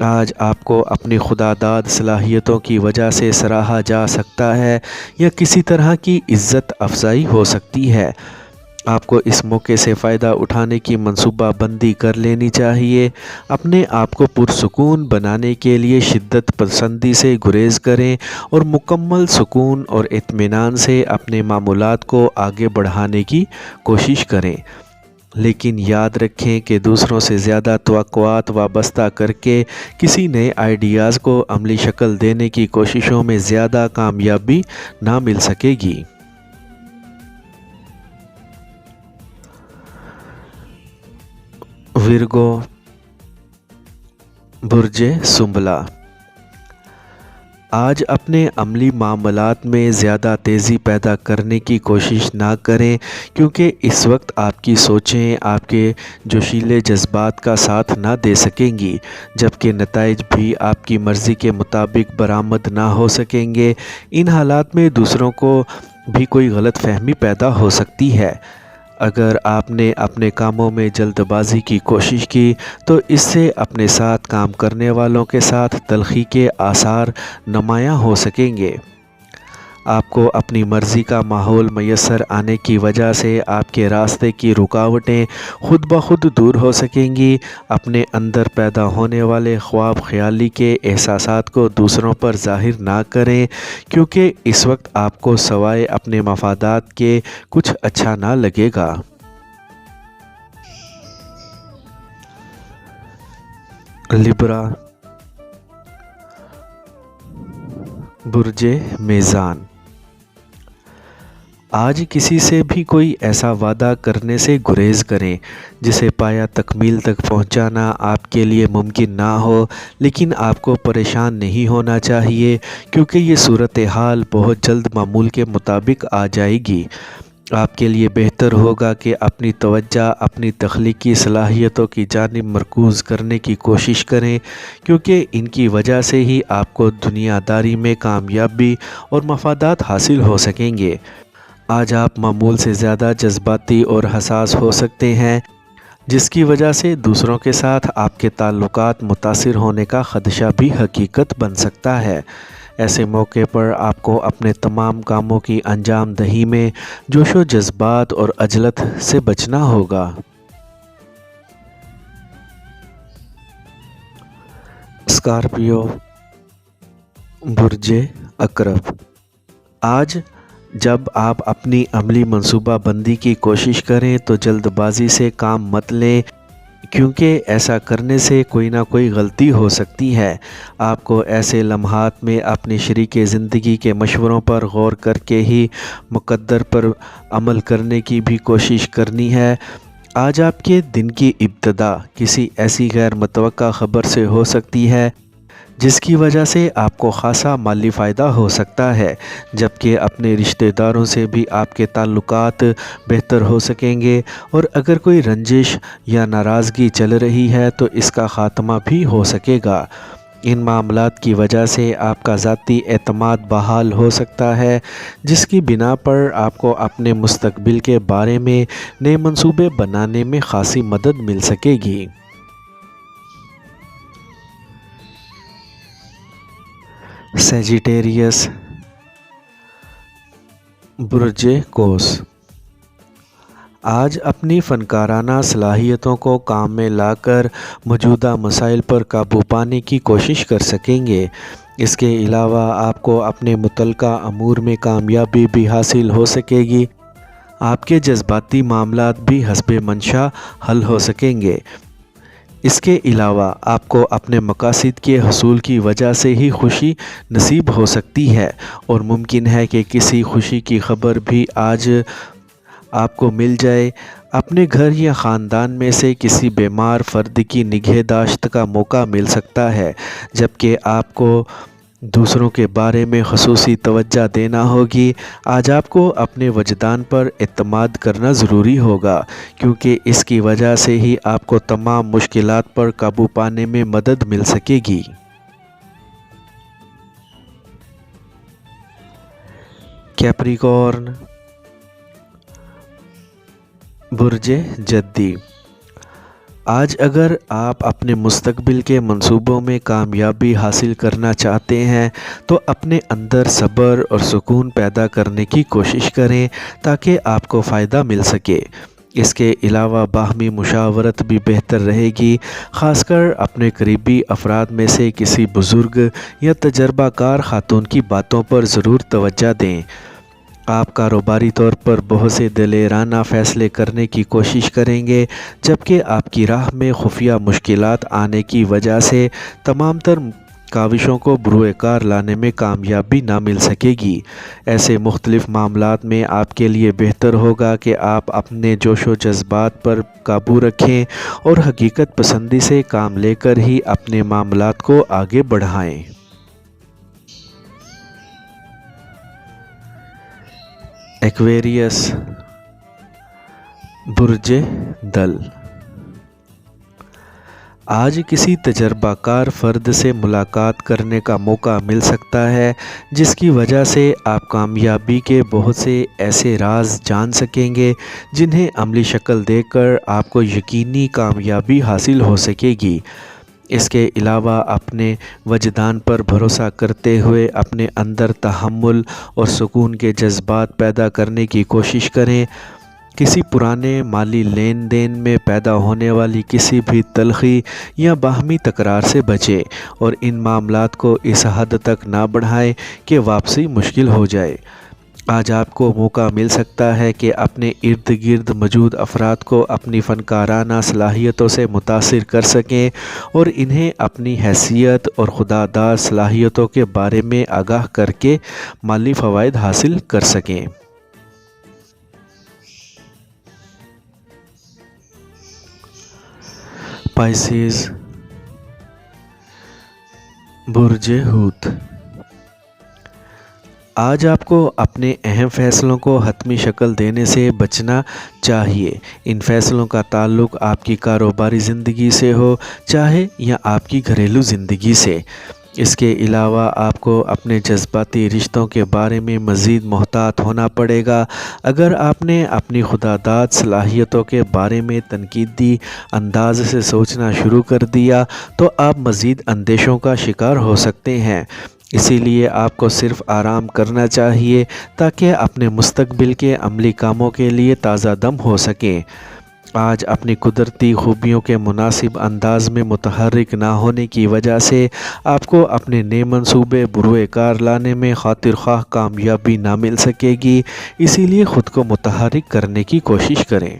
آج آپ کو اپنی خدا داد صلاحیتوں کی وجہ سے سراہا جا سکتا ہے یا کسی طرح کی عزت افزائی ہو سکتی ہے۔ آپ کو اس موقع سے فائدہ اٹھانے کی منصوبہ بندی کر لینی چاہیے۔ اپنے آپ کو پرسکون بنانے کے لیے شدت پسندی سے گریز کریں اور مکمل سکون اور اطمینان سے اپنے معمولات کو آگے بڑھانے کی کوشش کریں۔ لیکن یاد رکھیں کہ دوسروں سے زیادہ توقعات وابستہ کر کے کسی نئے آئیڈیاز کو عملی شکل دینے کی کوششوں میں زیادہ کامیابی نہ مل سکے گی۔ ورگو، برج سنبلہ، آج اپنے عملی معاملات میں زیادہ تیزی پیدا کرنے کی کوشش نہ کریں کیونکہ اس وقت آپ کی سوچیں آپ کے جوشیلے جذبات کا ساتھ نہ دے سکیں گی، جبکہ نتائج بھی آپ کی مرضی کے مطابق برآمد نہ ہو سکیں گے۔ ان حالات میں دوسروں کو بھی کوئی غلط فہمی پیدا ہو سکتی ہے۔ اگر آپ نے اپنے کاموں میں جلد بازی کی کوشش کی تو اس سے اپنے ساتھ کام کرنے والوں کے ساتھ تلخی کے آثار نمایاں ہو سکیں گے۔ آپ کو اپنی مرضی کا ماحول میسر آنے کی وجہ سے آپ کے راستے کی رکاوٹیں خود بخود دور ہو سکیں گی۔ اپنے اندر پیدا ہونے والے خواب خیالی کے احساسات کو دوسروں پر ظاہر نہ کریں کیونکہ اس وقت آپ کو سوائے اپنے مفادات کے کچھ اچھا نہ لگے گا۔ لبرا، برج میزان، آج کسی سے بھی کوئی ایسا وعدہ کرنے سے گریز کریں جسے پایا تکمیل تک پہنچانا آپ کے لیے ممکن نہ ہو، لیکن آپ کو پریشان نہیں ہونا چاہیے کیونکہ یہ صورتحال بہت جلد معمول کے مطابق آ جائے گی۔ آپ کے لیے بہتر ہوگا کہ اپنی توجہ اپنی تخلیقی صلاحیتوں کی جانب مرکوز کرنے کی کوشش کریں کیونکہ ان کی وجہ سے ہی آپ کو دنیا داری میں کامیابی اور مفادات حاصل ہو سکیں گے۔ آج آپ معمول سے زیادہ جذباتی اور حساس ہو سکتے ہیں جس کی وجہ سے دوسروں کے ساتھ آپ کے تعلقات متاثر ہونے کا خدشہ بھی حقیقت بن سکتا ہے۔ ایسے موقع پر آپ کو اپنے تمام کاموں کی انجام دہی میں جوش و جذبات اور عجلت سے بچنا ہوگا۔ اسکارپیو، برج عقرب، آج جب آپ اپنی عملی منصوبہ بندی کی کوشش کریں تو جلد بازی سے کام مت لیں کیونکہ ایسا کرنے سے کوئی نہ کوئی غلطی ہو سکتی ہے۔ آپ کو ایسے لمحات میں اپنی شریک زندگی کے مشوروں پر غور کر کے ہی مقدر پر عمل کرنے کی بھی کوشش کرنی ہے۔ آج آپ کے دن کی ابتدا کسی ایسی غیر متوقع خبر سے ہو سکتی ہے جس کی وجہ سے آپ کو خاصا مالی فائدہ ہو سکتا ہے، جبکہ اپنے رشتہ داروں سے بھی آپ کے تعلقات بہتر ہو سکیں گے اور اگر کوئی رنجش یا ناراضگی چل رہی ہے تو اس کا خاتمہ بھی ہو سکے گا۔ ان معاملات کی وجہ سے آپ کا ذاتی اعتماد بحال ہو سکتا ہے جس کی بنا پر آپ کو اپنے مستقبل کے بارے میں نئے منصوبے بنانے میں خاصی مدد مل سکے گی۔ سیجیٹیریس، برج قوس، آج اپنی فنکارانہ صلاحیتوں کو کام میں لا کر موجودہ مسائل پر قابو پانے کی کوشش کر سکیں گے۔ اس کے علاوہ آپ کو اپنے متعلقہ امور میں کامیابی بھی حاصل ہو سکے گی۔ آپ کے جذباتی معاملات بھی حسب منشا حل ہو سکیں گے۔ اس کے علاوہ آپ کو اپنے مقاصد کے حصول کی وجہ سے ہی خوشی نصیب ہو سکتی ہے اور ممکن ہے کہ کسی خوشی کی خبر بھی آج آپ کو مل جائے۔ اپنے گھر یا خاندان میں سے کسی بیمار فرد کی نگہداشت کا موقع مل سکتا ہے، جبکہ آپ کو دوسروں کے بارے میں خصوصی توجہ دینا ہوگی۔ آج آپ کو اپنے وجدان پر اعتماد کرنا ضروری ہوگا کیونکہ اس کی وجہ سے ہی آپ کو تمام مشکلات پر قابو پانے میں مدد مل سکے گی۔ کیپریکارن، برج جدی، آج اگر آپ اپنے مستقبل کے منصوبوں میں کامیابی حاصل کرنا چاہتے ہیں تو اپنے اندر صبر اور سکون پیدا کرنے کی کوشش کریں تاکہ آپ کو فائدہ مل سکے۔ اس کے علاوہ باہمی مشاورت بھی بہتر رہے گی، خاص کر اپنے قریبی افراد میں سے کسی بزرگ یا تجربہ کار خاتون کی باتوں پر ضرور توجہ دیں۔ آپ کاروباری طور پر بہت سے دلیرانہ فیصلے کرنے کی کوشش کریں گے، جبکہ آپ کی راہ میں خفیہ مشکلات آنے کی وجہ سے تمام تر کاوشوں کو بروئے کار لانے میں کامیابی نہ مل سکے گی۔ ایسے مختلف معاملات میں آپ کے لیے بہتر ہوگا کہ آپ اپنے جوش و جذبات پر قابو رکھیں اور حقیقت پسندی سے کام لے کر ہی اپنے معاملات کو آگے بڑھائیں۔ ایکویریس، برج دل۔ آج کسی تجربہ کار فرد سے ملاقات کرنے کا موقع مل سکتا ہے جس کی وجہ سے آپ کامیابی کے بہت سے ایسے راز جان سکیں گے جنہیں عملی شکل دے کر آپ کو یقینی کامیابی حاصل ہو سکے گی۔ اس کے علاوہ اپنے وجدان پر بھروسہ کرتے ہوئے اپنے اندر تحمل اور سکون کے جذبات پیدا کرنے کی کوشش کریں۔ کسی پرانے مالی لین دین میں پیدا ہونے والی کسی بھی تلخی یا باہمی تکرار سے بچیں اور ان معاملات کو اس حد تک نہ بڑھائیں کہ واپسی مشکل ہو جائے۔ آج آپ کو موقع مل سکتا ہے کہ اپنے ارد گرد موجود افراد کو اپنی فنکارانہ صلاحیتوں سے متاثر کر سکیں اور انہیں اپنی حیثیت اور خوددار صلاحیتوں کے بارے میں آگاہ کر کے مالی فوائد حاصل کر سکیں۔ پائسیز، برج حوت۔ آج آپ کو اپنے اہم فیصلوں کو حتمی شکل دینے سے بچنا چاہیے۔ ان فیصلوں کا تعلق آپ کی کاروباری زندگی سے ہو چاہے یا آپ کی گھریلو زندگی سے۔ اس کے علاوہ آپ کو اپنے جذباتی رشتوں کے بارے میں مزید محتاط ہونا پڑے گا۔ اگر آپ نے اپنی خوددار صلاحیتوں کے بارے میں تنقیدی انداز سے سوچنا شروع کر دیا تو آپ مزید اندیشوں کا شکار ہو سکتے ہیں۔ اسی لیے آپ کو صرف آرام کرنا چاہیے تاکہ اپنے مستقبل کے عملی کاموں کے لیے تازہ دم ہو سکیں۔ آج اپنی قدرتی خوبیوں کے مناسب انداز میں متحرک نہ ہونے کی وجہ سے آپ کو اپنے نئے منصوبے بروئے کار لانے میں خاطر خواہ کامیابی نہ مل سکے گی، اسی لیے خود کو متحرک کرنے کی کوشش کریں۔